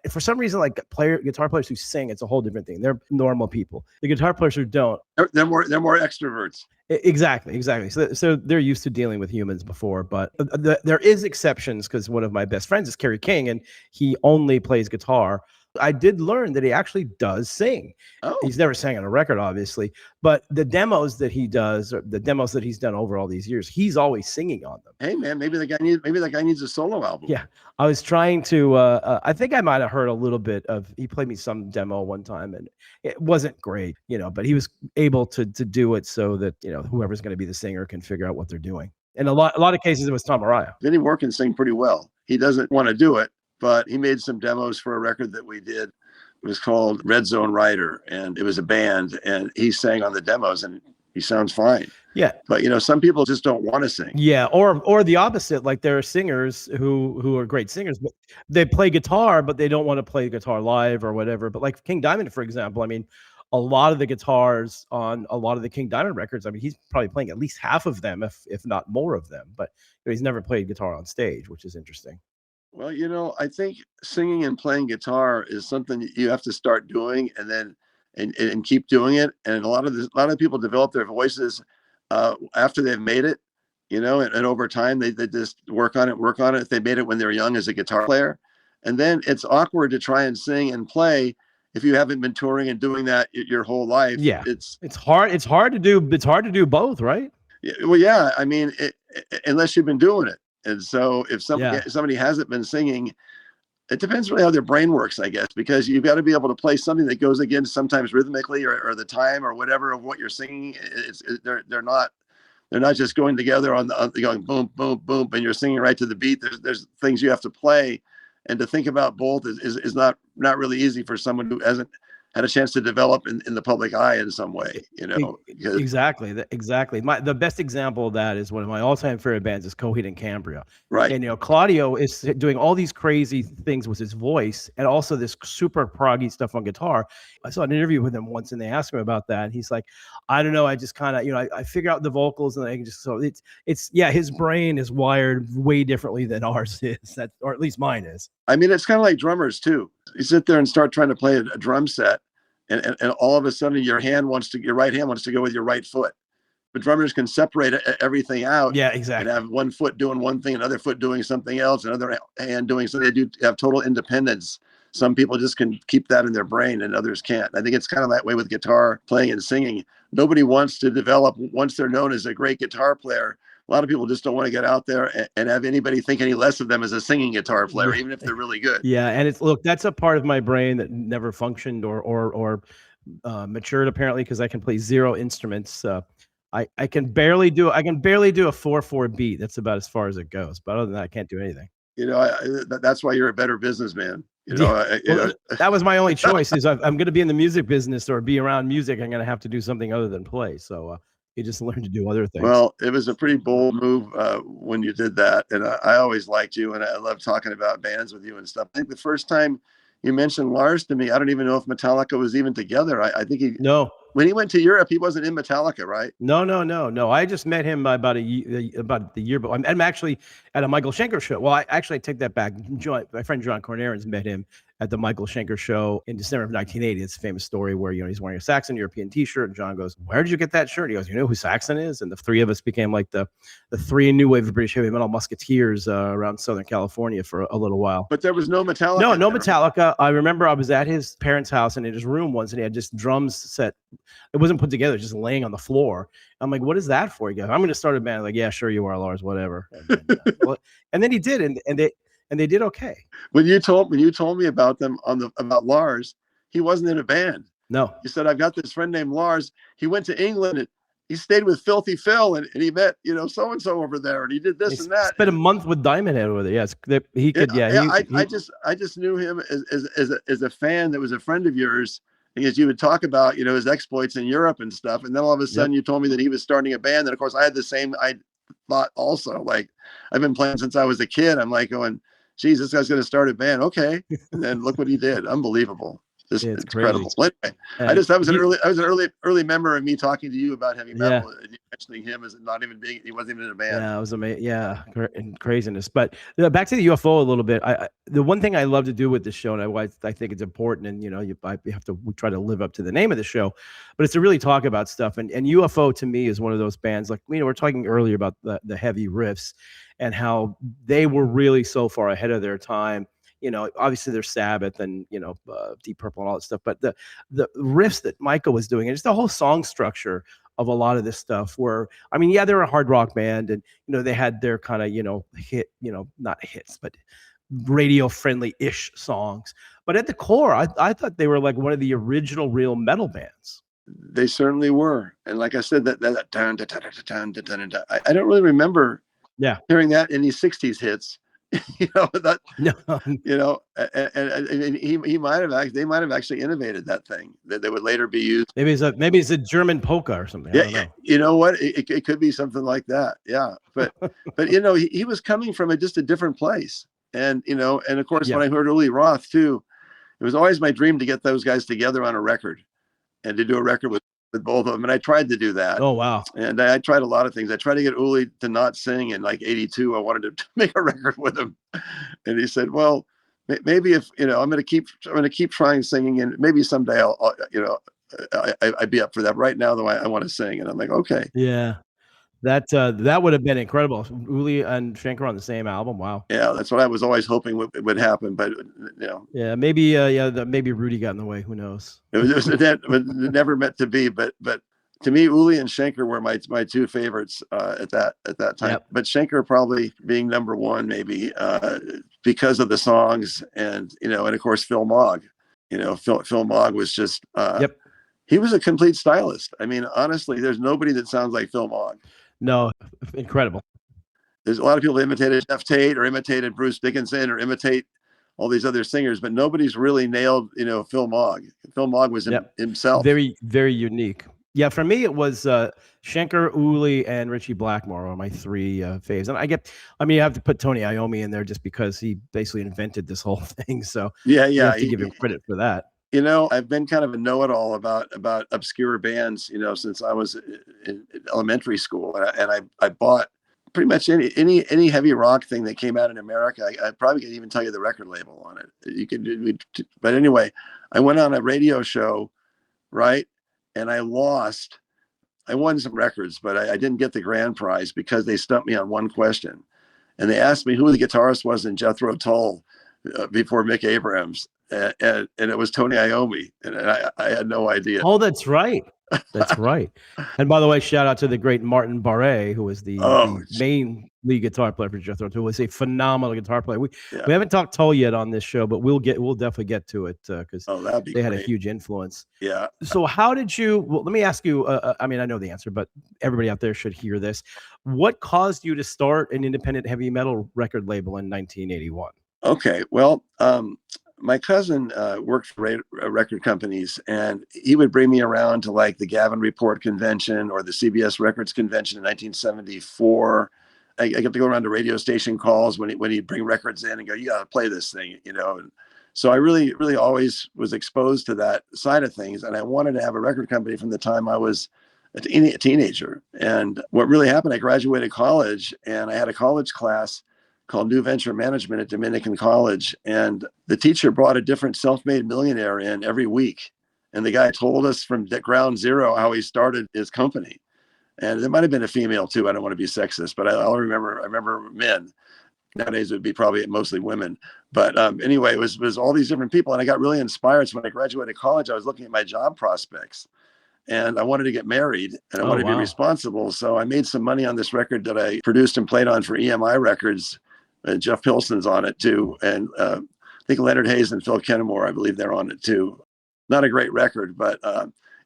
For some reason, like guitar players who sing, it's a whole different thing. They're normal people. The guitar players who don't, they're more extroverts. Exactly. So they're used to dealing with humans before, but there is exceptions, because one of my best friends is Kerry King, and he only plays guitar. I did learn that he actually does sing. Oh. He's never sang on a record, obviously, but the demos that he does, or the demos that he's done over all these years, he's always singing on them. Hey man, maybe that guy needs a solo album. Yeah, I was trying to. I think I might have heard a little bit of. He played me some demo one time, and it wasn't great, but he was able to do it so that whoever's going to be the singer can figure out what they're doing. In a lot of cases, it was Tom Araya. Vinnie Moore can sing pretty well. He doesn't want to do it, but he made some demos for a record that we did. It was called Red Zone Rider, and it was a band, and he sang on the demos, and he sounds fine. Yeah. But, some people just don't want to sing. Yeah, or the opposite. Like, there are singers who are great singers, but they play guitar, but they don't want to play guitar live or whatever. But like King Diamond, for example, I mean, a lot of the guitars on a lot of the King Diamond records, I mean, he's probably playing at least half of them, if not more of them. But he's never played guitar on stage, which is interesting. Well, I think singing and playing guitar is something you have to start doing, and then and keep doing it. And a lot of people develop their voices after they've made it, and over time they just work on it. If they made it when they were young as a guitar player, and then it's awkward to try and sing and play if you haven't been touring and doing that your whole life. Yeah, it's hard. It's hard to do. It's hard to do both, right? Well, yeah. I mean, unless you've been doing it. And so if somebody hasn't been singing, it depends really how their brain works, I guess, because you've got to be able to play something that goes against sometimes rhythmically or the time or whatever of what you're singing. They're not just going together on going boom, boom, boom, and you're singing right to the beat. There's things you have to play, and to think about both is not really easy for someone who hasn't had a chance to develop in the public eye in some way, Exactly. The best example of that is one of my all-time favorite bands is Coheed and Cambria. Right. And, Claudio is doing all these crazy things with his voice and also this super proggy stuff on guitar. I saw an interview with him once and they asked him about that. And he's like, I don't know. I just kind of, I figure out the vocals and I can just, so it's his brain is wired way differently than ours is, or at least mine is. I mean, it's kind of like drummers too. You sit there and start trying to play a drum set, and all of a sudden your right hand wants to go with your right foot. But drummers can separate everything out. Yeah, exactly. And have one foot doing one thing, another foot doing something else, another hand doing something. They do have total independence. Some people just can keep that in their brain and others can't. I think it's kind of that way with guitar playing and singing. Nobody wants to develop, once they're known as a great guitar player, a lot of people just don't want to get out there and have anybody think any less of them as a singing guitar player, even if they're really good. Yeah, and it's look, that's a part of my brain that never functioned or matured apparently, because I can play 0 instruments. I can barely do a 4/4 beat. That's about as far as it goes. But other than that, I can't do anything. You know, that's why you're a better businessman. You know, that was my only choice. Is I'm going to be in the music business or be around music. I'm going to have to do something other than play. So you just learn to do other things. Well, it was a pretty bold move when you did that, and I always liked you, and I love talking about bands with you and stuff. I think the first time you mentioned Lars to me, I don't even know if Metallica was even together. I think when he went to Europe, he wasn't in Metallica, right? No. I just met him about the year, but I'm actually at a Michael Schenker show. Well, I take that back. My friend John Cornarins met him at the Michael Schenker show in December of 1980. It's a famous story where, he's wearing a Saxon European t-shirt, and John goes, "Where did you get that shirt?" He goes, "You know who Saxon is?" And the three of us became like the three new wave of British heavy metal musketeers around Southern California for a little while. But there was no Metallica. No Metallica. I remember I was at his parents' house and in his room once, and he had just drums set. It wasn't put together, just laying on the floor. I'm like, "What is that for?" He goes, "I'm going to start a band." I'm like, "Yeah, sure you are, Lars, whatever." And then he did, and they did okay. When you told me about them about Lars, he wasn't in a band. No. He said, "I've got this friend named Lars. He went to England and he stayed with Filthy Phil and he met, so and so over there, and he did this and that." Spent a month with Diamond Head over there. Yes, he could. I just knew him as a fan that was a friend of yours, because you would talk about his exploits in Europe and stuff, and then all of a sudden you told me that he was starting a band, and of course I had the same thought also. Like, I've been playing since I was a kid. I'm like going, "Geez, this guy's going to start a band, okay?" And then look what he did. Unbelievable. It's incredible. Well, anyway, that was an early member of me talking to you about heavy metal, and you mentioning him as not even he wasn't even in a band. Yeah, it was amazing. Yeah, and craziness. But back to the UFO a little bit. The one thing I love to do with this show, and I think it's important, and we try to live up to the name of the show, but it's to really talk about stuff. And UFO to me is one of those bands. Like, we're talking earlier about the heavy riffs and how they were really so far ahead of their time. Obviously there's Sabbath and, Deep Purple and all that stuff, but the riffs that Michael was doing, and just the whole song structure of a lot of this stuff were, they're a hard rock band, and, they had their kind of, hit, not hits, but radio friendly-ish songs. But at the core, I thought they were like one of the original real metal bands. They certainly were. And like I said, that I don't really remember hearing that in these 60s hits. And they might have actually innovated that thing that they would later be used. Maybe it's a German polka or something. I don't know. You know what? It could be something like that. Yeah. But he was coming from just a different place. And, and of course, when I heard Uli Roth too, it was always my dream to get those guys together on a record and to do a record with both of them. And I tried to do that. Oh, wow. And I tried a lot of things. I tried to get Uli to not sing in like 82. I wanted to make a record with him. And he said, "Well, maybe if, I'm going to keep trying singing, and maybe someday I'd be up for that. Right now, though, I want to sing." And I'm like, okay. Yeah. That would have been incredible. Uli and Schenker on the same album. Wow. Yeah, that's what I was always hoping would happen, but Yeah, maybe maybe Rudy got in the way. Who knows? It never meant to be. But to me, Uli and Schenker were my two favorites at that time. Yep. But Schenker probably being number one, maybe because of the songs, and and of course Phil Mogg. Phil Mogg was just he was a complete stylist. Honestly, there's nobody that sounds like Phil Mogg. No, incredible. There's a lot of people that imitated Jeff Tate or imitated Bruce Dickinson or imitate all these other singers, but nobody's really nailed, Phil Mogg. Phil Mogg was himself. Very, very unique. Yeah, for me, it was Schenker, Uli, and Richie Blackmore are my three faves. And you have to put Tony Iommi in there just because he basically invented this whole thing. So you have to give him credit for that. I've been kind of a know-it-all about obscure bands, since I was in elementary school, and I bought pretty much any heavy rock thing that came out in America. I probably could even tell you the record label on it. But anyway, I went on a radio show, right, and I lost. I won some records, but I didn't get the grand prize because they stumped me on one question, and they asked me who the guitarist was in Jethro Tull before Mick Abrams. And it was Tony Iommi, and I had no idea. Oh, that's right. That's right. And by the way, shout out to the great Martin Barre, who was the main lead guitar player for Jethro, who was a phenomenal guitar player. We haven't talked Tull yet on this show, but we'll definitely get to it because they had a huge influence. Yeah. So how did you? Well, let me ask you. I mean, I know the answer, but everybody out there should hear this. What caused you to start an independent heavy metal record label in 1981? Okay, well, my cousin worked for record companies, and he would bring me around to like the Gavin Report convention or the CBS Records convention in 1974. I got to go around to radio station calls when he'd bring records in and go, "You got to play this thing," you know. And so I really always was exposed to that side of things, and I wanted to have a record company from the time I was a teenager. And what really happened, I graduated college, and I had a college class called New Venture Management at Dominican College. And the teacher brought a different self-made millionaire in every week. And the guy told us from ground zero how he started his company. And there might have been a female too. I don't want to be sexist, but I remember men. Nowadays it would be probably mostly women. But anyway, it was all these different people. And I got really inspired. So when I graduated college, I was looking at my job prospects. And I wanted to get married and I wanted to be responsible. So I made some money on this record that I produced and played on for EMI Records. Jeff Pilson's on it too. And I think Leonard Hayes and Phil Kennemore, I believe they're on it too. Not a great record, but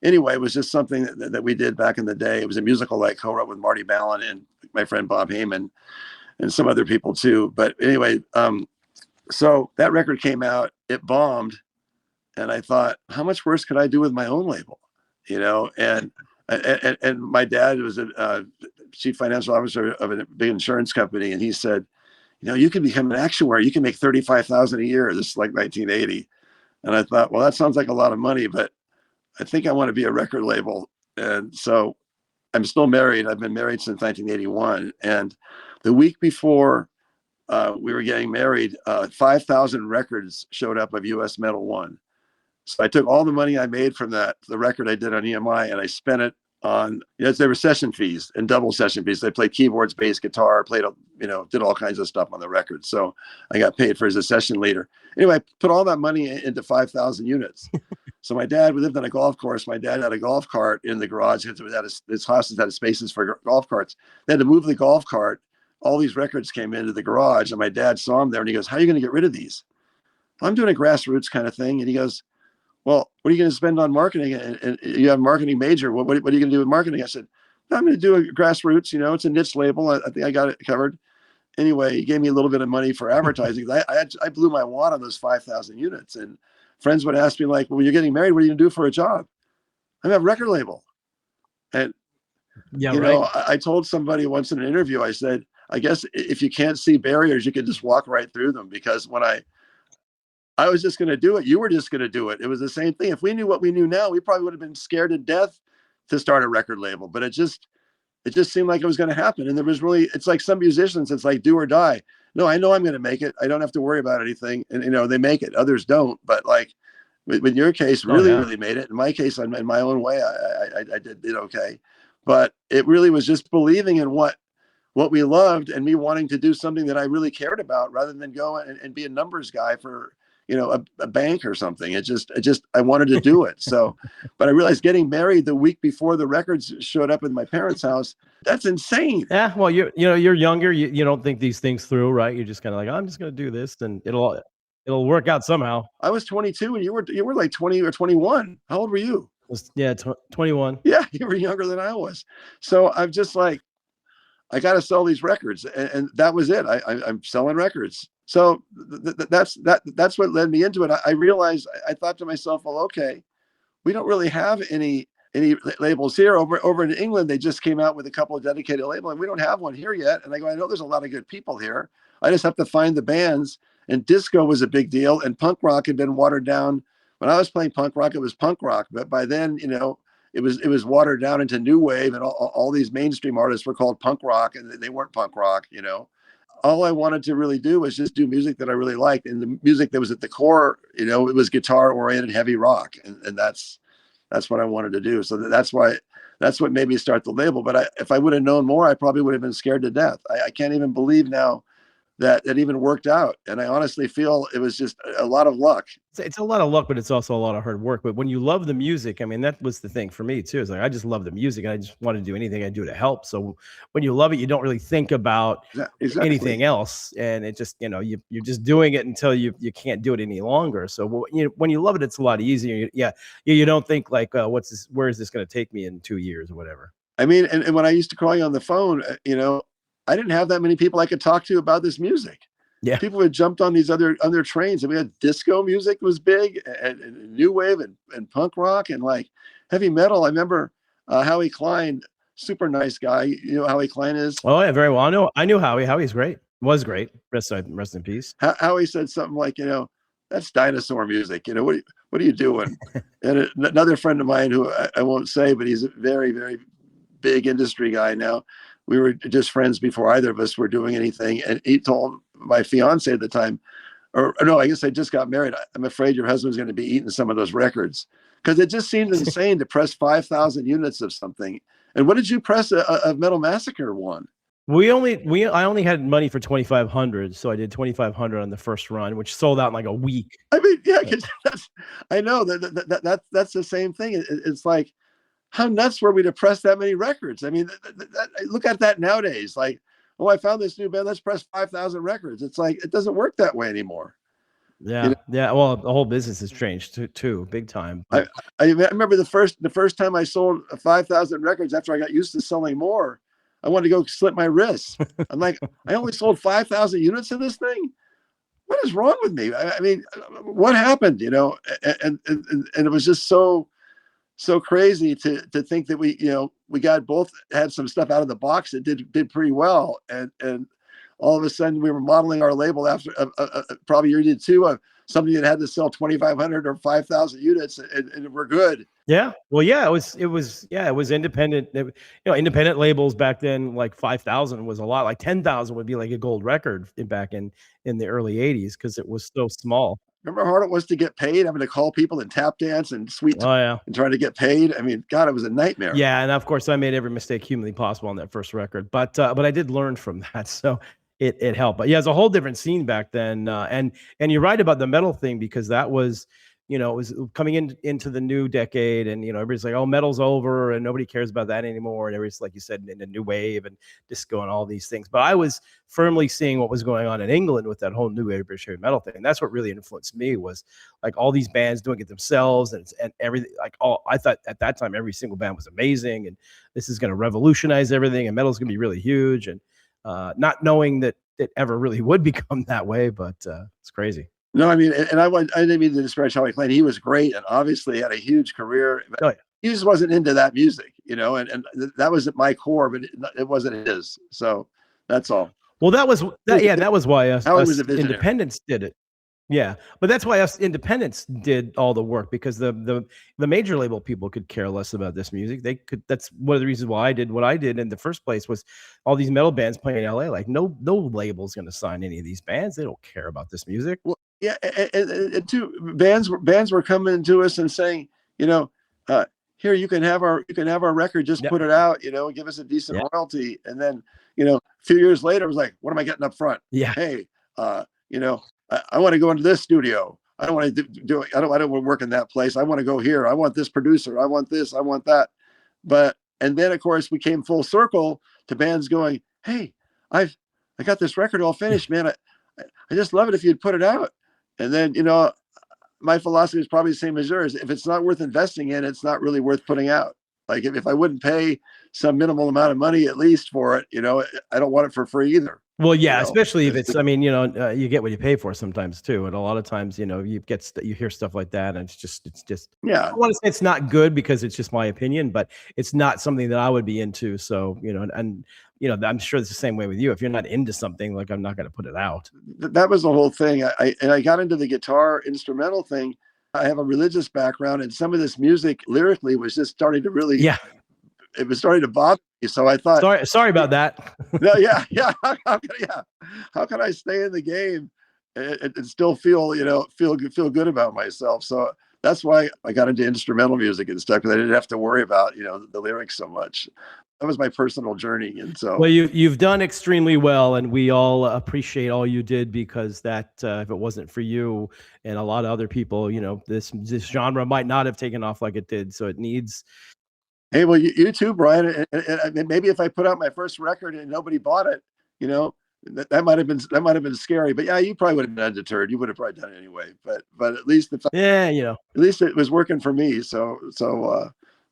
anyway, it was just something that we did back in the day. It was a musical I co-wrote with Marty Ballin and my friend Bob Heyman and some other people too. But anyway, so that record came out, it bombed. And I thought, how much worse could I do with my own label? You know, and my dad was a chief financial officer of a big insurance company. And he said, you know, you can become an actuary. You can make $35,000 a year. This is like 1980. And I thought, well, that sounds like a lot of money, but I think I want to be a record label. And so I'm still married. I've been married since 1981. And the week before we were getting married, 5,000 records showed up of US Metal 1. So I took all the money I made from the record I did on EMI, and I spent it on, there were session fees and double session fees. They played keyboards, bass, guitar, did all kinds of stuff on the record. So I got paid for as a session leader. Anyway, I put all that money into 5,000 units. So my dad, we lived on a golf course. My dad had a golf cart in the garage. His house had spaces for golf carts. They had to move the golf cart. All these records came into the garage, and my dad saw them there, and he goes, "How are you going to get rid of these?" I'm doing a grassroots kind of thing. And he goes, "Well, what are you going to spend on marketing? And you have a marketing major. What are you going to do with marketing?" I said, "I'm going to do a grassroots. It's a niche label. I think I got it covered." Anyway, he gave me a little bit of money for advertising. I blew my wad on those 5,000 units. And friends would ask me like, "Well, you're getting married. What are you going to do for a job?" "I have a record label." And, I told somebody once in an interview, I said, "I guess if you can't see barriers, you can just walk right through them." Because when I was just going to do it, you were just going to do it. It was the same thing. If we knew what we knew now, we probably would have been scared to death to start a record label. But it just seemed like it was going to happen. And there was it's like some musicians, it's like do or die. No, I know I'm going to make it. I don't have to worry about anything. And, they make it. Others don't. But like with your case, really made it. In my case, in my own way, I did okay. But it really was just believing in what we loved and me wanting to do something that I really cared about rather than go and be a numbers guy for, a bank or something. I wanted to do it. So, but I realized getting married the week before the records showed up in my parents' house, that's insane. Yeah. Well, you're younger. You don't think these things through, right? You're just kind of like, I'm just going to do this and it'll work out somehow. I was 22 and you were like 20 or 21. How old were you? 21. Yeah. You were younger than I was. So I'm just like, I got to sell these records. And that was it. I'm selling records. So that's what led me into it. I realized, I thought to myself, well, okay, we don't really have any labels here. Over in England, they just came out with a couple of dedicated labels, and we don't have one here yet. And I go, I know there's a lot of good people here. I just have to find the bands. And disco was a big deal, and punk rock had been watered down. When I was playing punk rock, it was punk rock. But by then, it was watered down into new wave, and all these mainstream artists were called punk rock, and they weren't punk rock, All I wanted to really do was just do music that I really liked. And the music that was at the core, it was guitar oriented, heavy rock. And that's what I wanted to do. So that's what made me start the label. But if I would have known more, I probably would have been scared to death. I can't even believe now that even worked out. And I honestly feel it was just a lot of luck. It's a lot of luck, but it's also a lot of hard work. But when you love the music, I mean, that was the thing for me too. It's like, I just love the music and I just want to do anything I do to help. So when you love it, you don't really think about anything else. And it just, you're just doing it until you can't do it any longer. So when you love it, it's a lot easier. You don't think like, where is this going to take me in 2 years or whatever? I mean, and when I used to call you on the phone, I didn't have that many people I could talk to about this music. Yeah. People had jumped on these other trains, and we had disco music was big, and new wave and punk rock and like heavy metal. I remember Howie Klein, super nice guy. You know who Howie Klein is? Oh yeah, very well. I knew Howie. Howie's great. Was great. Rest in peace. Howie said something like, that's dinosaur music. What are you doing? And another friend of mine who I won't say, but he's a very, very big industry guy now. We were just friends before either of us were doing anything. And he told my fiance at the time, or no, I guess I just got married. I'm afraid your husband's going to be eating some of those records, because it just seemed insane to press 5,000 units of something. And what did you press a Metal Massacre one? I only had money for 2,500, so I did 2,500 on the first run, which sold out in like a week. I mean, yeah, I know that's the same thing. It's like, how nuts were we to press that many records? I mean, look at that nowadays. Like, oh, I found this new band. Let's press 5,000 records. It's like, it doesn't work that way anymore. Yeah, yeah. Well, the whole business has changed too, big time. I remember the first time I sold 5,000 records after I got used to selling more. I wanted to go slit my wrists. I'm like, I only sold 5,000 units of this thing. What is wrong with me? I mean, what happened? And it was just so crazy to think that we got both had some stuff out of the box that did pretty well, and all of a sudden we were modeling our label after probably you did too, of something that had to sell 2,500 or 5,000 units, and we're good. Yeah, well, yeah, it was independent. Independent labels back then, like 5,000 was a lot. Like 10,000 would be like a gold record back in the early 80s, because it was so small. Remember how hard it was to get paid? Having to call people and tap dance and and trying to get paid. I mean, God, it was a nightmare. Yeah, and of course I made every mistake humanly possible on that first record, but I did learn from that, so it helped. But yeah, it's a whole different scene back then. And you're right about the metal thing, because that was, it was coming into the new decade, and everybody's like, oh, metal's over and nobody cares about that anymore, and everybody's, like you said, in the new wave and disco and all these things. But I was firmly seeing what was going on in England with that whole new British heavy metal thing, and that's what really influenced me, was like all these bands doing it themselves, and everything. Like, I thought at that time every single band was amazing, and this is going to revolutionize everything, and metal's going to be really huge, and not knowing that it ever really would become that way, but it's crazy. No, I mean, and I didn't mean to disparage Howie Klein. He was great, and obviously had a huge career. Oh, yeah. He just wasn't into that music, and that was at my core, but it wasn't his. So that's all. Well, that was why us independents did it. Yeah, but that's why us independents did all the work, because the major label people could care less about this music. That's one of the reasons why I did what I did in the first place, was all these metal bands playing in LA. Like, no label's going to sign any of these bands. They don't care about this music. Well, yeah, and two bands were coming to us and saying, here, you can have our record, just put it out, give us a decent royalty, and then a few years later, it was like, what am I getting up front? Yeah, hey, I want to go into this studio. I don't want to do it. I don't want to work in that place. I want to go here. I want this producer. I want this. I want that. And then of course we came full circle to bands going, hey, I got this record all finished, man. I just love it if you'd put it out. And then, my philosophy is probably the same as yours. If it's not worth investing in, it's not really worth putting out. Like if I wouldn't pay some minimal amount of money at least for it, I don't want it for free either. Well, yeah, especially if it's, you get what you pay for sometimes too. And a lot of times, you hear stuff like that, and it's just, yeah. I don't want to say it's not good, because it's just my opinion, but it's not something that I would be into. So, I'm sure it's the same way with you. If you're not into something, like, I'm not going to put it out. That was the whole thing. I got into the guitar instrumental thing. I have a religious background, and some of this music lyrically was just starting to really, it was starting to bother me. So I thought, sorry about that. No, yeah. How can I stay in the game and still feel good about myself? So that's why I got into instrumental music and stuff, because I didn't have to worry about, the lyrics so much. That was my personal journey. And so, well, you've done extremely well, and we all appreciate all you did, because that if it wasn't for you and a lot of other people, this genre might not have taken off like it did. So it needs. Hey, well, you too, Brian. And maybe if I put out my first record and nobody bought it, that might have been scary. But yeah, you probably would have been undeterred. You would have probably done it anyway. But at least at least it was working for me. So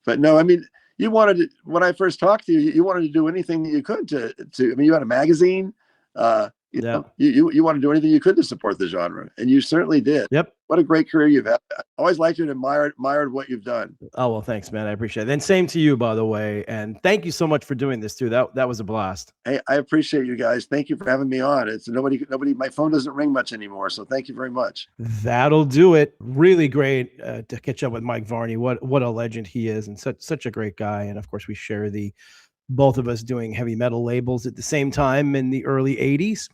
but no, I mean, you wanted to, when I first talked to you, you wanted to do anything that you could to. I mean, you had a magazine. You want to do anything you could to support the genre, and you certainly did. Yep. What a great career you've had. I always liked you and admired what you've done. Oh, well, thanks, man. I appreciate it. And same to you, by the way. And thank you so much for doing this too. That was a blast. Hey, I appreciate you guys. Thank you for having me on. It's nobody, my phone doesn't ring much anymore. So thank you very much. That'll do it. Really great to catch up with Mike Varney. What a legend he is, and such a great guy. And of course, we share both of us doing heavy metal labels at the same time in the early 80s.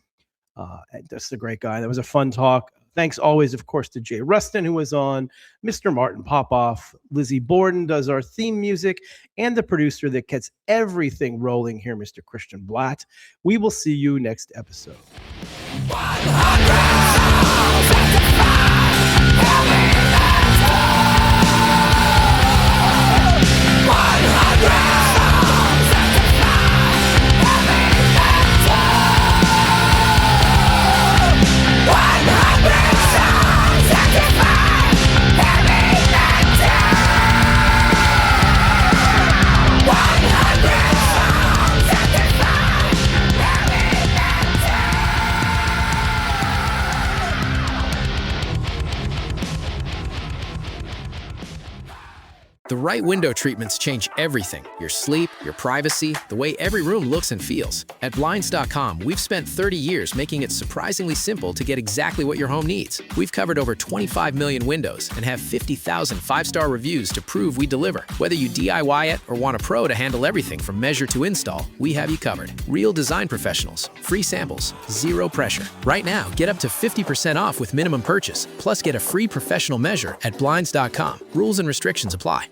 That's a great guy. That was a fun talk. Thanks always, of course, to Jay Ruston, who was on, Mr. Martin Popoff. Lizzie Borden does our theme music, and the producer that gets everything rolling here, Mr. Christian Blatt. We will see you next episode. 100. The right window treatments change everything: your sleep, your privacy, the way every room looks and feels. At Blinds.com, we've spent 30 years making it surprisingly simple to get exactly what your home needs. We've covered over 25 million windows and have 50,000 five-star reviews to prove we deliver. Whether you DIY it or want a pro to handle everything from measure to install, we have you covered. Real design professionals, free samples, zero pressure. Right now, get up to 50% off with minimum purchase, plus get a free professional measure at Blinds.com. Rules and restrictions apply.